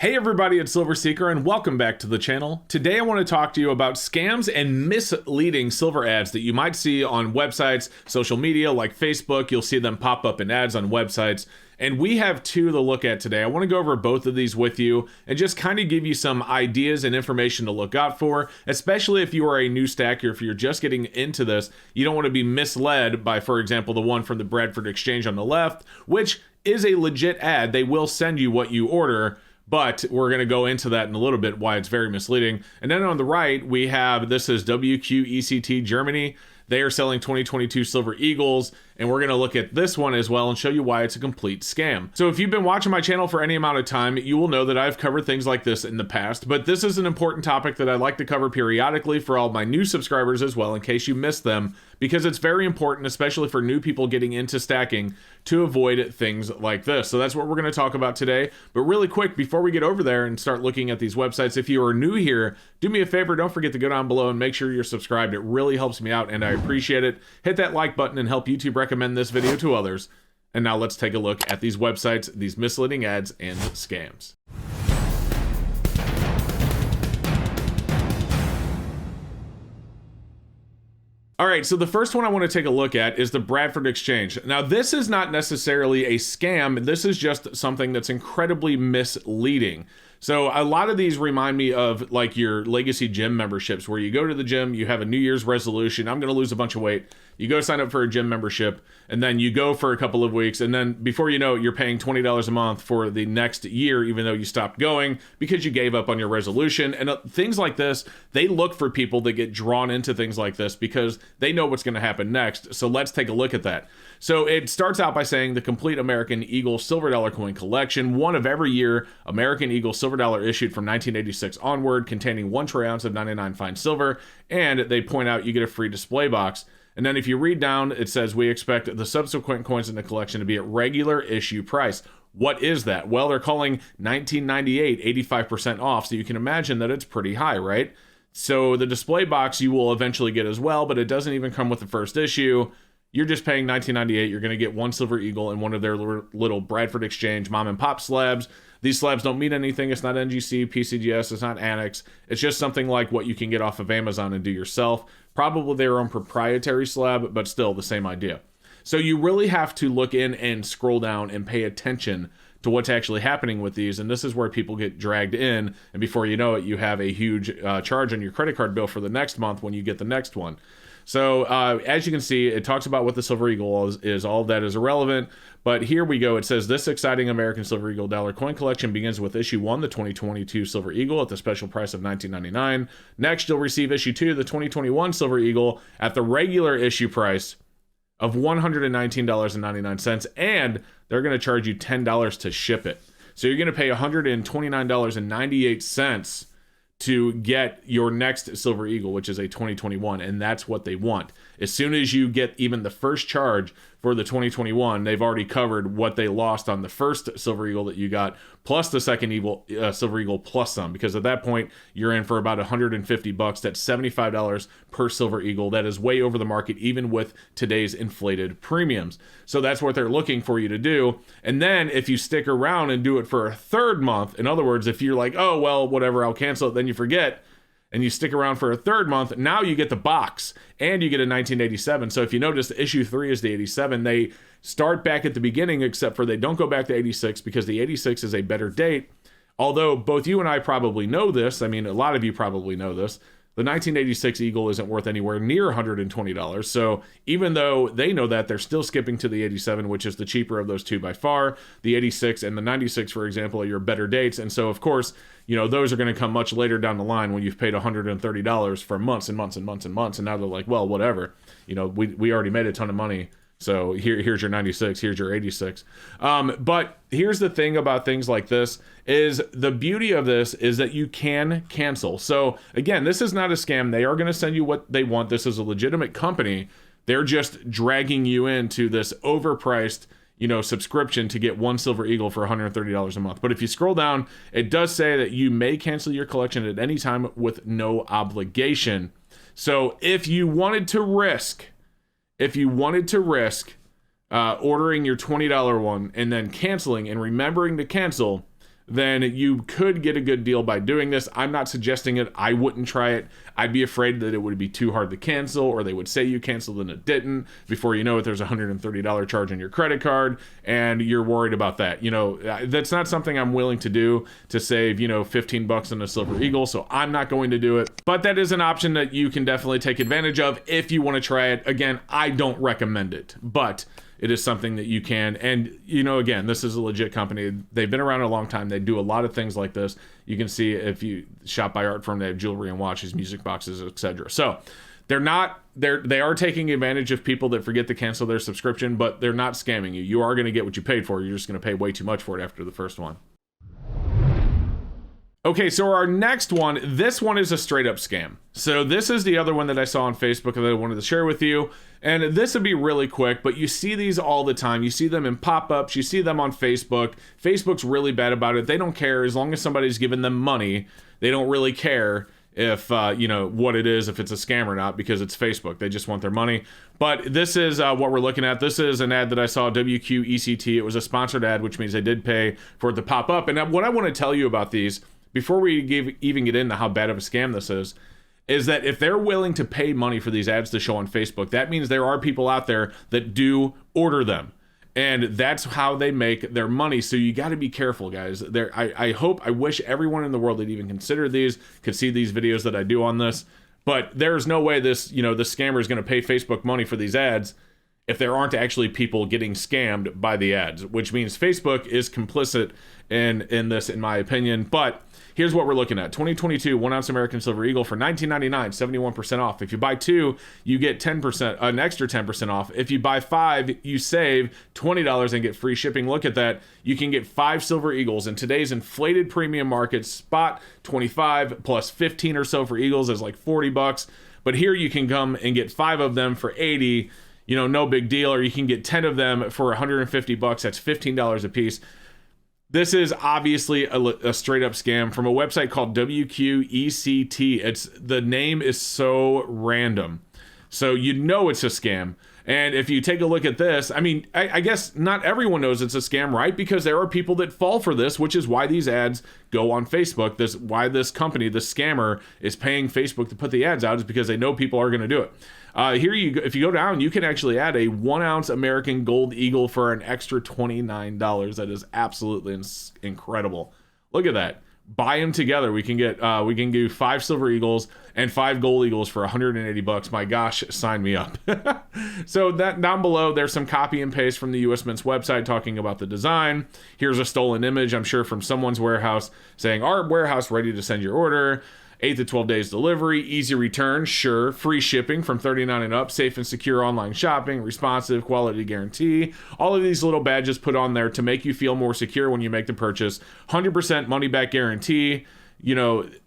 Hey everybody, it's Silver Seeker and welcome back to the channel. Today I want to talk to you about scams and misleading silver ads that you might see on websites, social media like Facebook. You'll see them pop up in ads on websites. And we have two to look at today. I want to go over both of these with you and just kind of give you some ideas and information to look out for, especially if you are a new stacker, if you're just getting into this. You don't want to be misled by, for example, the one from the Bradford Exchange on the left, which is a legit ad. They will send you what you order, but we're going to go into that in a little bit, why it's very misleading. And then on the right, we have, this is WQect Germany. They are selling 2022 Silver Eagles, and we're going to look at this one as well and show you why it's a complete scam. So if you've been watching my channel for any amount of time, you will know that I've covered things like this in the past, but this is an important topic that I like to cover periodically for all my new subscribers as well, in case you missed them, because it's very important, especially for new people getting into stacking, to avoid things like this. So that's what we're going to talk about today. But really quick, before we get over there and start looking at these websites, if you are new here, do me a favor, don't forget to go down below and make sure you're subscribed. It really helps me out and I appreciate it. Hit that like button and help YouTube recommend this video to others. And now let's take a look at these websites, these misleading ads and scams. All right, so the first one I want to take a look at is the Bradford Exchange. Now, this is not necessarily a scam. This is just something that's incredibly misleading. So a lot of these remind me of like your legacy gym memberships, where you go to the gym, you have a New Year's resolution, I'm going to lose a bunch of weight. You go sign up for a gym membership, and then you go for a couple of weeks, and then before you know it, you're paying $20 a month for the next year, even though you stopped going because you gave up on your resolution. And things like this, they look for people that get drawn into things like this because they know what's going to happen next. So let's take a look at that. So it starts out by saying the complete American Eagle silver dollar coin collection, one of every year, American Eagle silver dollar issued from 1986 onward, containing 1 troy ounce of 99 fine silver, and they point out you get a free display box. And then if you read down, it says we expect the subsequent coins in the collection to be at regular issue price. What is that? Well, they're calling 1998 85% off, so you can imagine that it's pretty high, right? So the display box you will eventually get as well, but it doesn't even come with the first issue. You're just paying $19.98. You're going to get 1 Silver Eagle and one of their little Bradford Exchange mom and pop slabs. These slabs don't mean anything. It's not NGC, PCGS, it's not Annex. It's just something like what you can get off of Amazon and do yourself. Probably their own proprietary slab, but still the same idea. So you really have to look in and scroll down and pay attention to what's actually happening with these. And this is where people get dragged in. And before you know it, you have a huge charge on your credit card bill for the next month when you get the next one. So as you can see, it talks about what the Silver Eagle is. All of that is irrelevant. But here we go. It says this exciting American Silver Eagle dollar coin collection begins with issue 1, the 2022 Silver Eagle, at the special price of $19.99. Next, you'll receive issue 2, the 2021 Silver Eagle, at the regular issue price of $119.99. And they're going to charge you $10 to ship it. So you're going to pay $129.98 to get your next Silver Eagle, which is a 2021, and that's what they want. As soon as you get even the first charge for the 2021, they've already covered what they lost on the first Silver Eagle that you got, plus the second Silver Eagle plus some, because at that point, you're in for about $150. That's $75 per Silver Eagle. That is way over the market, even with today's inflated premiums. So that's what they're looking for you to do. And then if you stick around and do it for a third month, in other words, if you're like, oh, well, whatever, I'll cancel it, then you forget, and you stick around for a third month, now you get the box and you get a 1987. So if you notice, issue 3 is the 87. They start back at the beginning, except for they don't go back to 86 because the 86 is a better date. Although both you and I probably know this, I mean, a lot of you probably know this, the 1986 Eagle isn't worth anywhere near $120. So even though they know that, they're still skipping to the 87, which is the cheaper of those two by far. The 86 and the 96, for example, are your better dates. And so, of course, you know, those are going to come much later down the line when you've paid $130 for months and months and months and months. And now they're like, well, whatever. You know, we already made a ton of money. So here's your 96, here's your 86. But here's the thing about things like this is the beauty of this is that you can cancel. So again, this is not a scam. They are going to send you what they want. This is a legitimate company. They're just dragging you into this overpriced, you know, subscription to get 1 Silver Eagle for $130 a month. But if you scroll down, it does say that you may cancel your collection at any time with no obligation. So if you wanted to risk ordering your $20 one and then canceling and remembering to cancel, then you could get a good deal by doing this. I'm not suggesting it. I wouldn't try it. I'd be afraid that it would be too hard to cancel, or they would say you canceled and it didn't. Before you know it, there's a $130 charge on your credit card, and you're worried about that. That's not something I'm willing to do to save, $15 on a Silver Eagle, so I'm not going to do it. But that is an option that you can definitely take advantage of if you want to try it. Again, I don't recommend it, but it is something that you can. And, again, this is a legit company. They've been around a long time. They do a lot of things like this. You can see if you shop by Art Firm, they have jewelry and watches, music boxes, etc. So they are taking advantage of people that forget to cancel their subscription, but they're not scamming you. You are going to get what you paid for. You're just going to pay way too much for it after the first one. Okay, so our next one, this one is a straight up scam. So this is the other one that I saw on Facebook that I wanted to share with you. And this would be really quick, but you see these all the time. You see them in pop-ups, you see them on Facebook. Facebook's really bad about it. They don't care as long as somebody's giving them money. They don't really care if, what it is, if it's a scam or not, because it's Facebook. They just want their money. But this is what we're looking at. This is an ad that I saw, WQect. It was a sponsored ad, which means they did pay for it to pop up. And what I want to tell you about these, before we even get into how bad of a scam this is that if they're willing to pay money for these ads to show on Facebook, that means there are people out there that do order them. And that's how they make their money. So you got to be careful, guys. I wish everyone in the world that even considered these could see these videos that I do on this. But there's no way this, the scammer is going to pay Facebook money for these ads if there aren't actually people getting scammed by the ads, which means Facebook is complicit in this, in my opinion. But here's what we're looking at. 2022 1 ounce American Silver Eagle for $19.99, 71% off. If you buy 2, you get 10%, an extra 10% off. If you buy 5, you save $20 and get free shipping. Look at that. You can get 5 Silver Eagles in today's inflated premium market. Spot 25 plus 15 or so for Eagles is like $40. But here you can come and get 5 of them for $80. No big deal. Or you can get 10 of them for $150. That's $15 a piece. This is obviously a straight up scam from a website called WQect. The name is so random. So it's a scam. And if you take a look at this, I guess not everyone knows it's a scam, right? Because there are people that fall for this, which is why these ads go on Facebook. Why this company, the scammer, is paying Facebook to put the ads out is because they know people are going to do it. Here you go. If you go down, you can actually add a 1 ounce American Gold Eagle for an extra $29. That is absolutely incredible. Look at that. Buy them together. We can do 5 Silver Eagles and 5 Gold Eagles for $180. My gosh, sign me up. So that down below, there's some copy and paste from the US Mint's website talking about the design. Here's a stolen image, I'm sure from someone's warehouse saying, our warehouse ready to send your order. 8 to 12 days delivery, easy return, sure, free shipping from $39 and up, safe and secure online shopping, responsive, quality guarantee. All of these little badges put on there to make you feel more secure when you make the purchase. 100% money back guarantee.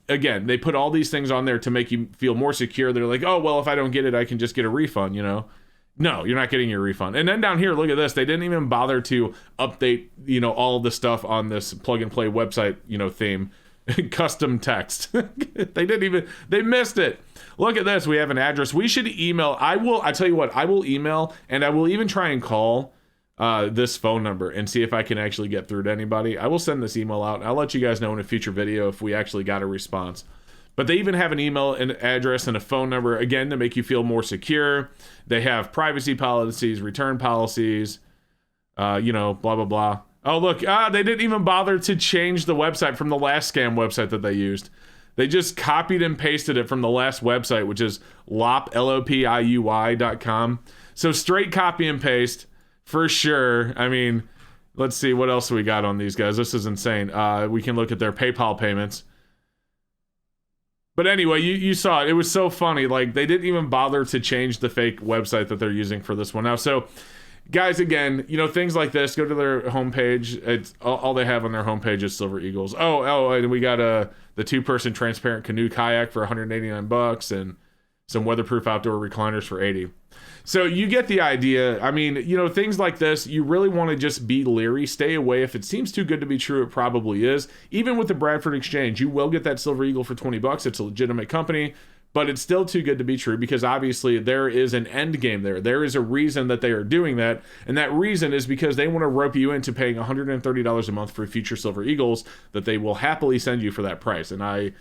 Again, they put all these things on there to make you feel more secure. They're like, oh, well, if I don't get it, I can just get a refund, No, you're not getting your refund. And then down here, look at this. They didn't even bother to update, all of the stuff on this plug and play website, theme. Custom text. They missed it. Look at this. We have an address. We should email. I tell you what, I will email, and I will even try and call this phone number and see if I can actually get through to anybody. I will send this email out. I'll let you guys know in a future video if we actually got a response. But they even have an email, an address, and a phone number, again, to make you feel more secure. They have privacy policies, return policies, blah, blah, blah. Oh, look, they didn't even bother to change the website from the last scam website that they used. They just copied and pasted it from the last website, which is lopiui.com. So straight copy and paste for sure. Let's see what else we got on these guys. This is insane. We can look at their PayPal payments. But anyway, you saw it. It was so funny. Like, they didn't even bother to change the fake website that they're using for this one. Now, so guys, again, things like this, go to their homepage. It's all they have on their homepage is Silver Eagles. Oh, and we got the 2-person transparent canoe kayak for $189 and some weatherproof outdoor recliners for $80. So you get the idea. Things like this, you really want to just be leery, stay away. If it seems too good to be true, it probably is. Even with the Bradford Exchange, you will get that Silver Eagle for $20. It's a legitimate company. but it's still too good to be true because obviously there is an end game there. There is a reason that they are doing that, and that reason is because they want to rope you into paying $130 a month for future Silver Eagles that they will happily send you for that price. And I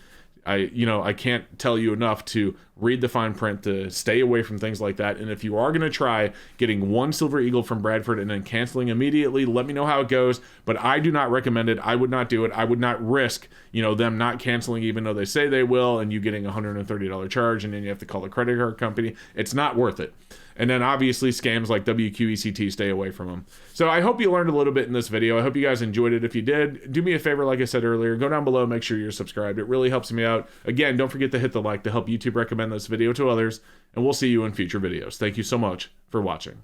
can't tell you enough to read the fine print, to stay away from things like that. And if you are going to try getting one Silver Eagle from Bradford and then canceling immediately, let me know how it goes. But I do not recommend it. I would not do it. I would not risk, them not canceling even though they say they will, and you getting a $130 charge, and then you have to call the credit card company. It's not worth it. And then obviously scams like WQect, stay away from them. So I hope you learned a little bit in this video. I hope you guys enjoyed it. If you did, do me a favor, like I said earlier, go down below, make sure you're subscribed. It really helps me out. Again, don't forget to hit the like to help YouTube recommend this video to others, and we'll see you in future videos. Thank you so much for watching.